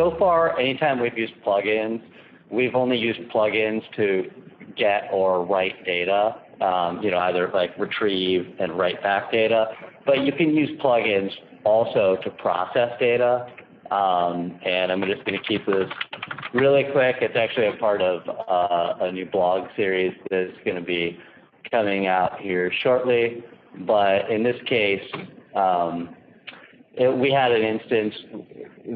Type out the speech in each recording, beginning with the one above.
so far, anytime we've used plugins, we've only used plugins to get or write data, either like retrieve and write back data. But you can use plugins also to process data. And I'm just going to keep this really quick. It's actually a part of a new blog series that's going to be coming out here shortly. But in this case, we had an instance.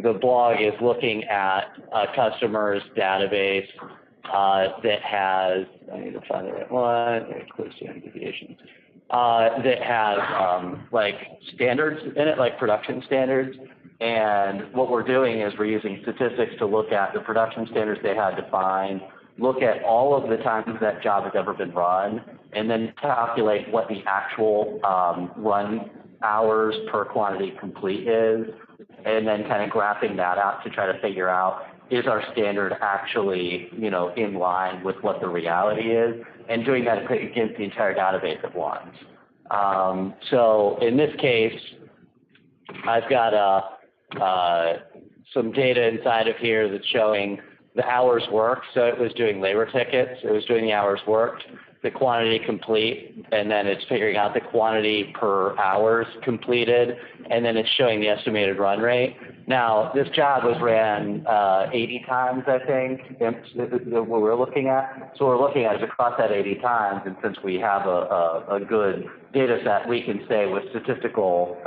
The blog is looking at a customer's database that has, I need to find the right one, close to deviations, that has like standards in it, like production standards. And what we're doing is we're using statistics to look at the production standards they had defined, look at all of the times that job has ever been run, and then calculate what the actual run hours per quantity complete is, and then kind of graphing that out to try to figure out, is our standard actually, in line with what the reality is, and doing that against the entire database at once. So in this case, I've got some data inside of here that's showing the hours worked. So it was doing labor tickets. It was doing the hours worked, the quantity complete, and then it's figuring out the quantity per hours completed, and then it's showing the estimated run rate. Now, this job was ran 80 times, I think, what we're looking at. So what we're looking at is across that 80 times, and since we have a good data set, we can say with statistical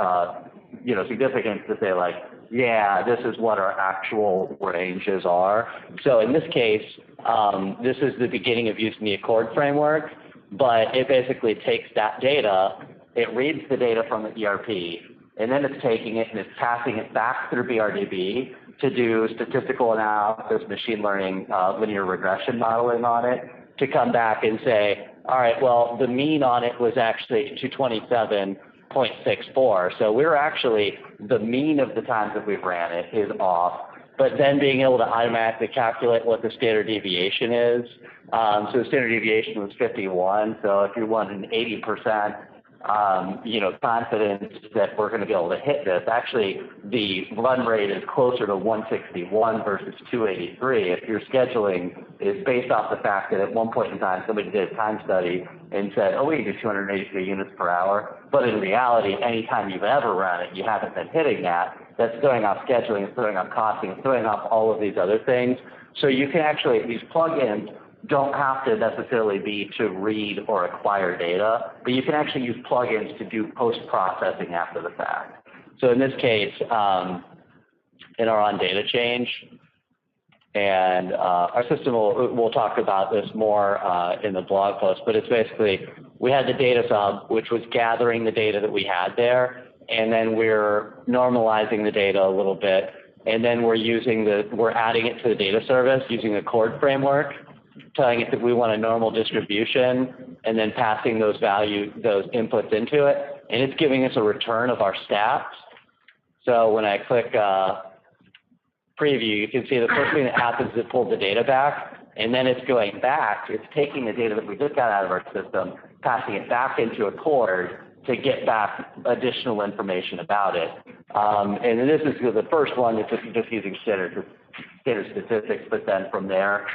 significance to say, like, yeah, this is what our actual ranges are. So in this case, this is the beginning of using the Accord framework, but it basically takes that data, it reads the data from the ERP, and then it's taking it and it's passing it back through BRDB to do statistical analysis, machine learning, linear regression modeling on it, to come back and say, all right, well, the mean on it was actually 227.64. So we're actually, the mean of the times that we've ran it is off, but then being able to automatically calculate what the standard deviation is. So the standard deviation was 51. So if you want an 80%, confidence that we're going to be able to hit this, actually the run rate is closer to 161 versus 283. If your scheduling is based off the fact that at one point in time somebody did a time study and said, oh, we can do 283 units per hour, but in reality, any time you've ever run it, you haven't been hitting that. That's throwing off scheduling, it's throwing off costing, it's throwing off all of these other things. So you can actually, these plugins don't have to necessarily be to read or acquire data, but you can actually use plugins to do post-processing after the fact. So in this case, in our on data change, and our system we'll talk about this more in the blog post, but it's basically, we had the data sub, which was gathering the data that we had there, and then we're normalizing the data a little bit, and then we're adding it to the data service using the Accord framework, telling it that we want a normal distribution, and then passing those inputs into it, and it's giving us a return of our stats. So when I click preview, you can see the first thing that happens is it pulls the data back, and then it's going back. It's taking the data that we just got out of our system, passing it back into Accord to get back additional information about it. And this is the first one that's just using standard statistics, but then from there,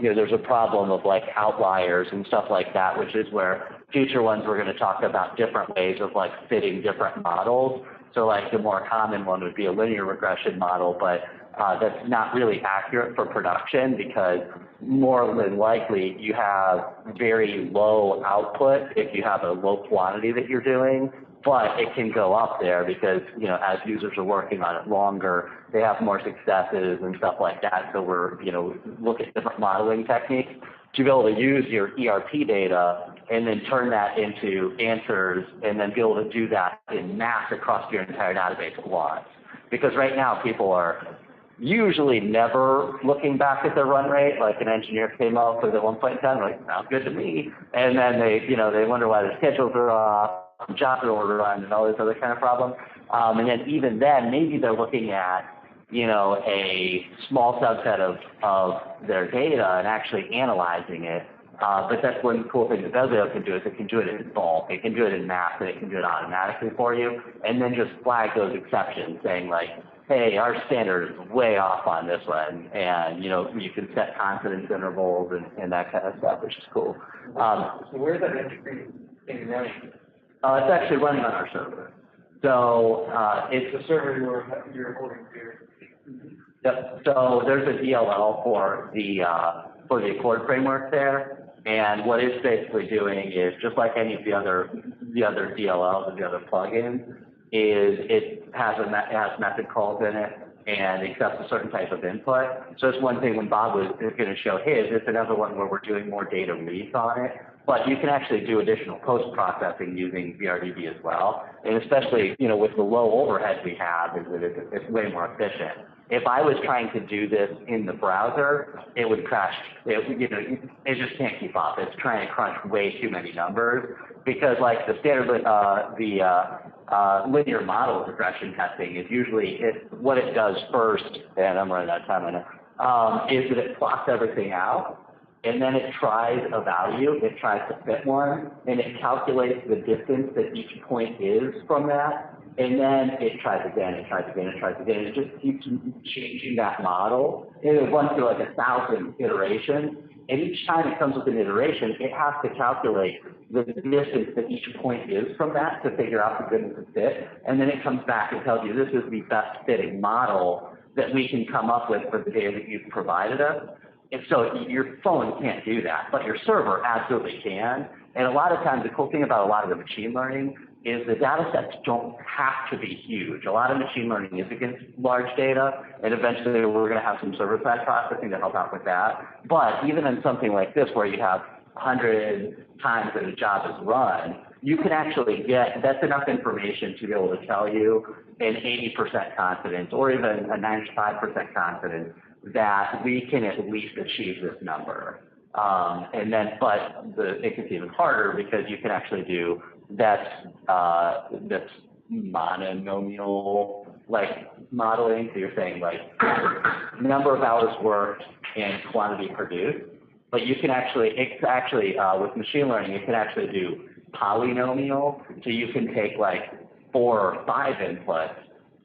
there's a problem of like outliers and stuff like that, which is where future ones we're going to talk about different ways of like fitting different models. So like the more common one would be a linear regression model, but that's not really accurate for production because more than likely you have very low output if you have a low quantity that you're doing, but it can go up there because, as users are working on it longer, they have more successes and stuff like that. So we're, look at different modeling techniques to be able to use your ERP data and then turn that into answers and then be able to do that in mass across your entire database at once. Because right now people are usually never looking back at their run rate. Like an engineer came up with at one point in time, like, sounds good to me. And then they wonder why their schedules are off, jobs are overrun, and all this other kind of problems. And then even then, maybe they're looking at, a small subset of their data and actually analyzing it. But that's one cool thing that Bezlio can do is it can do it in bulk. It can do it in mass, and it can do it automatically for you, and then just flag those exceptions, saying like, hey, our standard is way off on this one, and you know you can set confidence intervals and that kind of stuff, which is cool. So where's that Mainspring thing running? It's actually running on our server. So it's The server you're holding here. Yep. So there's a DLL for the Accord framework there, and what it's basically doing is just like any of the other DLLs and the other plugins, is it has method calls in it and accepts a certain type of input. So it's one thing when Bob was going to show his, it's another one where we're doing more data reads on it. But you can actually do additional post-processing using VRDB as well. And especially, you know, with the low overhead we have, is that it's way more efficient. If I was trying to do this in the browser, it would crash. It just can't keep up. It's trying to crunch way too many numbers because, like, the standard, linear model regression testing is usually what it does first, and I'm running out of time right now, is that it plots everything out. And then it tries a value, it tries to fit one, and it calculates the distance that each point is from that, and then it tries again, it tries again, it tries again. It just keeps changing that model, and it runs through like 1,000 iterations, and each time it comes with an iteration, it has to calculate the distance that each point is from that to figure out the goodness of fit, and then it comes back and tells you this is the best fitting model that we can come up with for the data that you've provided us. And so your phone can't do that, but your server absolutely can. And a lot of times, the cool thing about a lot of the machine learning is the data sets don't have to be huge. A lot of machine learning is against large data, and eventually we're going to have some server-side processing to help out with that. But even in something like this, where you have 100 times that a job is run, you can actually get, that's enough information to be able to tell you an 80% confidence or even a 95% confidence that we can at least achieve this number. And then, but it gets even harder because you can actually do that's monomial like modeling. So you're saying like number of hours worked and quantity produced. But you can actually, with machine learning, you can actually do polynomial. So you can take like 4 or 5 inputs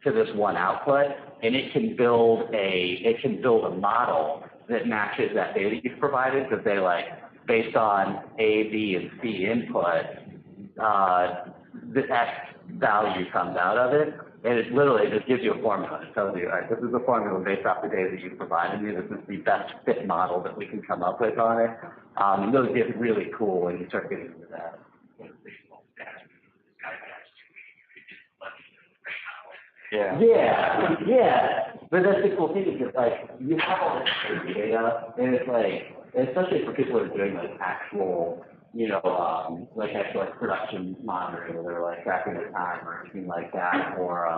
to this one output, and it can build a model that matches that data you've provided, because they like based on A, B, and C input, the X value comes out of it, and it literally just gives you a formula. It tells you, all right, this is the formula based off the data that you've provided me. This is the best fit model that we can come up with on it. And those get really cool when you start getting into that. Yeah. But that's the cool thing is that, like, you have all this data, and it's like, especially for people who are doing like actual, actual production monitoring, where they're like tracking their time or anything like that, or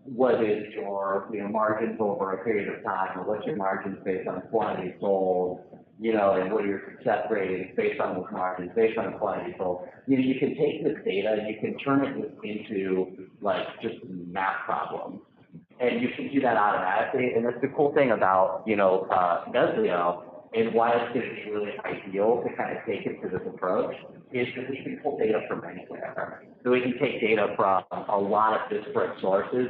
what is your margins over a period of time, or what's your margins based on quantity sold, and what are your success ratings based on those margins, based on the quantity sold. You can take this data and you can turn it into like just math problems. And you can do that automatically. And that's the cool thing about, Bezlio, and why it's going to be really ideal to kind of take it to this approach, is because we can pull data from anywhere. So we can take data from a lot of disparate sources,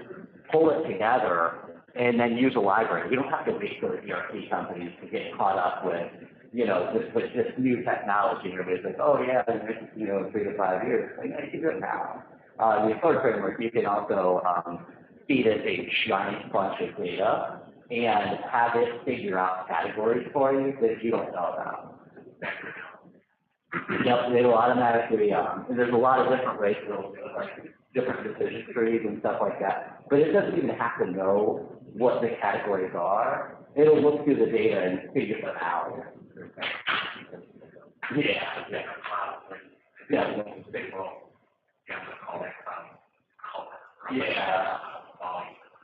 pull it together, and then use a library. We don't have to wait for the ERP companies to get caught up with, this new technology. Everybody's like, oh yeah, in 3 to 5 years. Like, I can do it now. The Accord framework, you can also feed it a giant bunch of data and have it figure out categories for you that you don't know about. Yep, it'll automatically, and there's a lot of different ways to do it, like different decision trees and stuff like that. But it doesn't even have to know what the categories are. It'll look through the data and figure them out.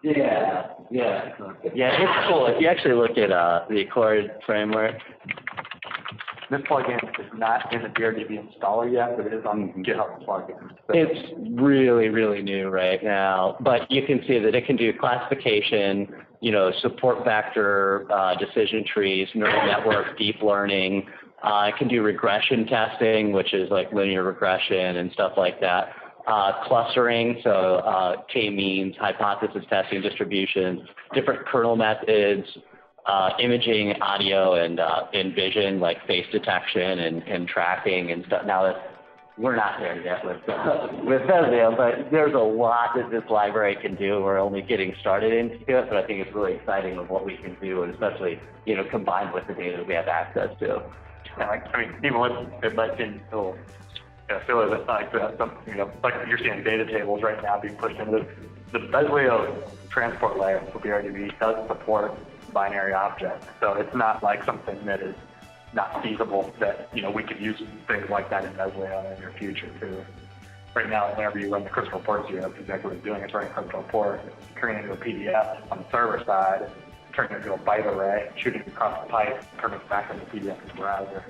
Yeah, it's cool. If you actually look at the Accord framework, This plugin is not in the BRDB installer yet, but it is on GitHub plugins. So It's really, really new right now, but you can see that it can do classification, support vector, decision trees, neural network, deep learning. It can do regression testing, which is like linear regression and stuff like that. Clustering, so k-means, hypothesis testing, distributions, different kernel methods, imaging, audio, and vision, like face detection and tracking and stuff. Now, we're not there yet with Bezlio, but there's a lot that this library can do. We're only getting started into it, but I think it's really exciting of what we can do, and especially, combined with the data that we have access to. Even with it might seem silly that like like you're seeing data tables right now being pushed into the Bezlio transport layer for BRDB does support binary objects, so it's not like something that is not feasible that we could use things like that in Bezlio in the near future too. Right now, whenever you run the crystal reports, that's exactly what it's doing. It's running a crystal report, turning it into a PDF on the server side, turning it into a byte array, shooting it across the pipe, turning it back into PDF in the browser.